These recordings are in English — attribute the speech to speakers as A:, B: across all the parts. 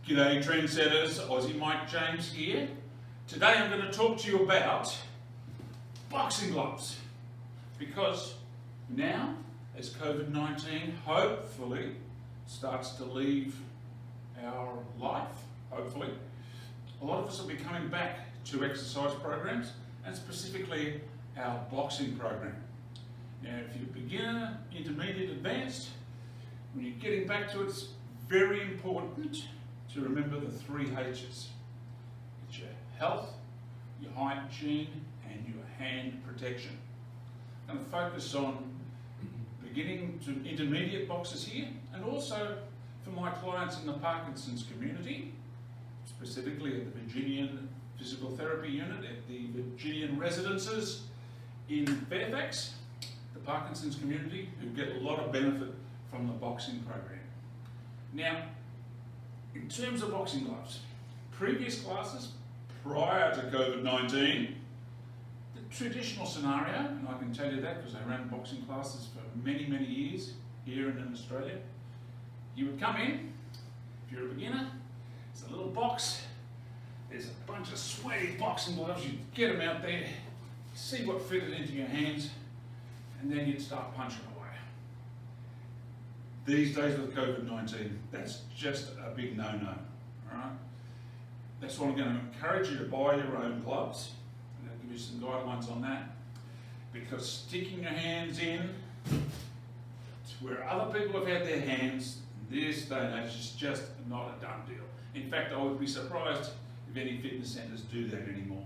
A: G'day trendsetters, Aussie Mike James here. Today I'm going to talk to you about boxing gloves, because now as COVID-19 hopefully starts to leave our life, hopefully, a lot of us will be coming back to exercise programs and specifically our boxing program. Now if you're beginner, intermediate, advanced, when you're getting back to it, it's very important to remember the 3 H's. It's your health, your hygiene, and your hand protection. I'm going to focus on beginning to intermediate boxers here, and also for my clients in the Parkinson's community, specifically at the Virginian Physical Therapy Unit at the Virginian Residences in Fairfax, the Parkinson's community, who get a lot of benefit from the boxing program. Now, in terms of boxing gloves, previous classes prior to COVID-19, the traditional scenario, and I can tell you that because I ran boxing classes for many, many years here and in Australia, you would come in, if you're a beginner, it's a little box, there's a bunch of sweaty boxing gloves, you'd get them out there, see what fitted into your hands, and then you'd start punching away. These days with COVID-19, that's just a big no-no, alright? That's why I'm going to encourage you to buy your own gloves, and I'll give you some guidelines on that, because sticking your hands in to where other people have had their hands this day and age is just not a done deal. In fact, I would be surprised if any fitness centres do that anymore.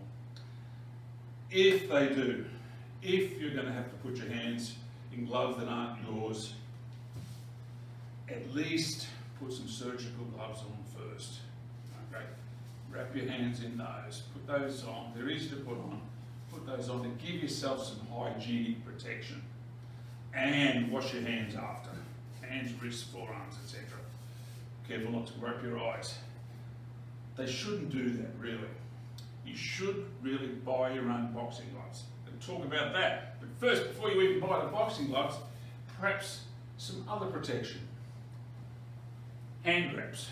A: If they do, if you're going to have to put your hands in gloves that aren't yours, at least put some surgical gloves on first. Okay? Wrap your hands in those, put those on, they're easy to put on. Put those on to give yourself some hygienic protection. And wash your hands after. Hands, wrists, forearms, etc. Careful not to wrap your eyes. They shouldn't do that, really. You should really buy your own boxing gloves. We'll talk about that. But first, before you even buy the boxing gloves, perhaps some other protection. Hand grips.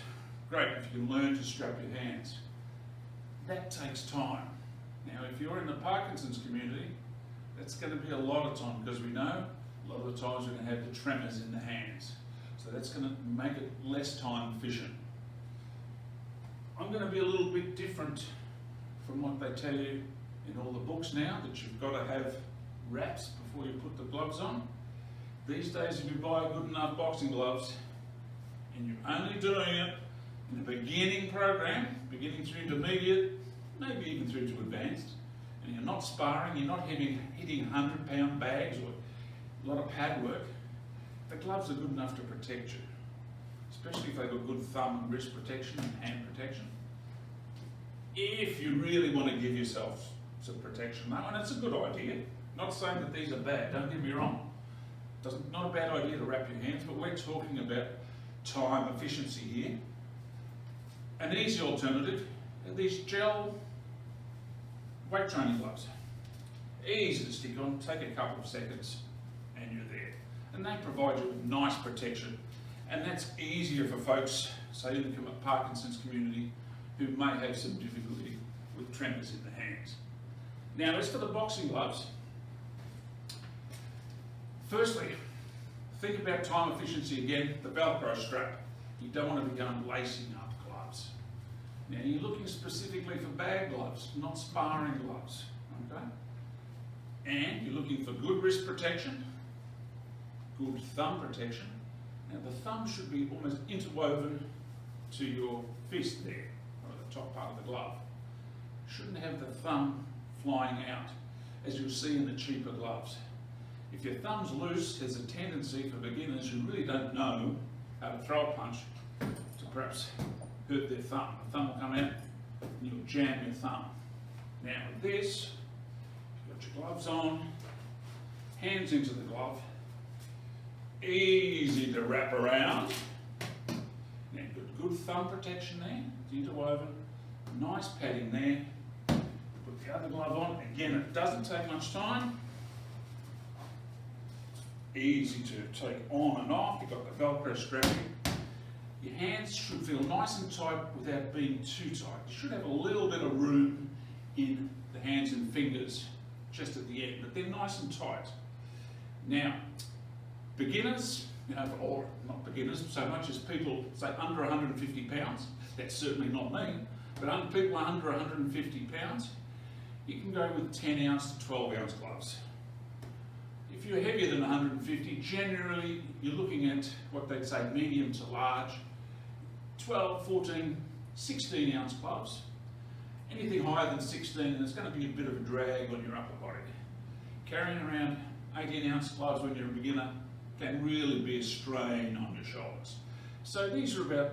A: Great if you can learn to strap your hands. That takes time. Now if you're in the Parkinson's community, that's going to be a lot of time, because we know a lot of the times we're going to have the tremors in the hands. So that's going to make it less time efficient. I'm going to be a little bit different from what they tell you in all the books now, that you've got to have wraps before you put the gloves on. These days if you buy good enough boxing gloves, and you're only doing it in a beginning program, beginning through intermediate, maybe even through to advanced, and you're not sparring, you're not hitting 100-pound bags or a lot of pad work, the gloves are good enough to protect you, especially if they've got good thumb and wrist protection and hand protection. If you really want to give yourself some protection though, and it's a good idea, not saying that these are bad, don't get me wrong, not a bad idea to wrap your hands, but we're talking about time efficiency here. An easy alternative are these gel weight training gloves. Easy to stick on, take a couple of seconds and you're there. And they provide you with nice protection, and that's easier for folks, say in the Parkinson's community, who may have some difficulty with tremors in the hands. Now as for the boxing gloves, firstly, think about time efficiency again, the Velcro strap. You don't want to be going lacing up gloves. Now you're looking specifically for bag gloves, not sparring gloves, okay? And you're looking for good wrist protection, good thumb protection. Now the thumb should be almost interwoven to your fist there, or the top part of the glove. Shouldn't have the thumb flying out, as you'll see in the cheaper gloves. If your thumb's loose, there's a tendency for beginners who really don't know how to throw a punch to perhaps hurt their thumb. The thumb will come out and you'll jam your thumb. Now with this, you've got your gloves on, hands into the glove, easy to wrap around. Now you've got good thumb protection there, it's interwoven, nice padding there. Put the other glove on, again it doesn't take much time. Easy to take on and off, you've got the Velcro strapping. Your hands should feel nice and tight without being too tight. You should have a little bit of room in the hands and fingers just at the end, but they're nice and tight. Now, beginners, or not beginners so much as people say under 150 pounds, that's certainly not me, but people under 150 pounds, you can go with 10 ounce to 12 ounce gloves. If you're heavier than 150, generally you're looking at what they'd say medium to large, 12, 14, 16 ounce gloves. Anything higher than 16, there's going to be a bit of a drag on your upper body. Carrying around 18 ounce gloves when you're a beginner can really be a strain on your shoulders. So these are about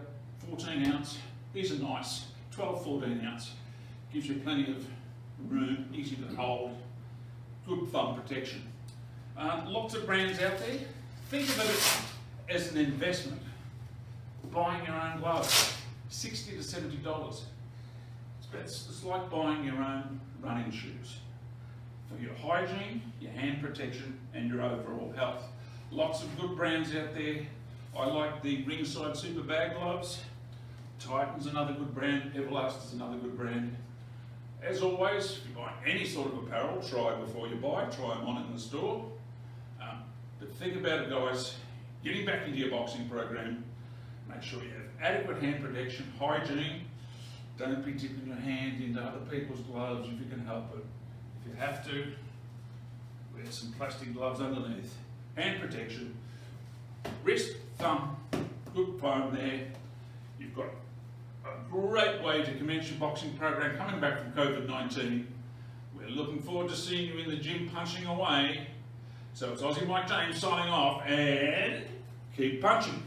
A: 14 ounce, these are nice, 12, 14 ounce. Gives you plenty of room, easy to hold, good thumb protection. Lots of brands out there. Think of it as an investment. Buying your own gloves, $60 to $70. It's like buying your own running shoes for your hygiene, your hand protection and your overall health. Lots of good brands out there. I like the Ringside Super Bag gloves. Titan's another good brand. Everlast is another good brand. As always, if you buy any sort of apparel, try before you buy. Try them on in the store. But think about it, guys. Getting back into your boxing program, make sure you have adequate hand protection, hygiene. Don't be dipping your hand into other people's gloves if you can help it. If you have to, wear some plastic gloves underneath. Hand protection, wrist, thumb, good foam there. You've got a great way to commence your boxing program coming back from COVID-19. We're looking forward to seeing you in the gym punching away. So it's Aussie Mike James signing off, and keep punching.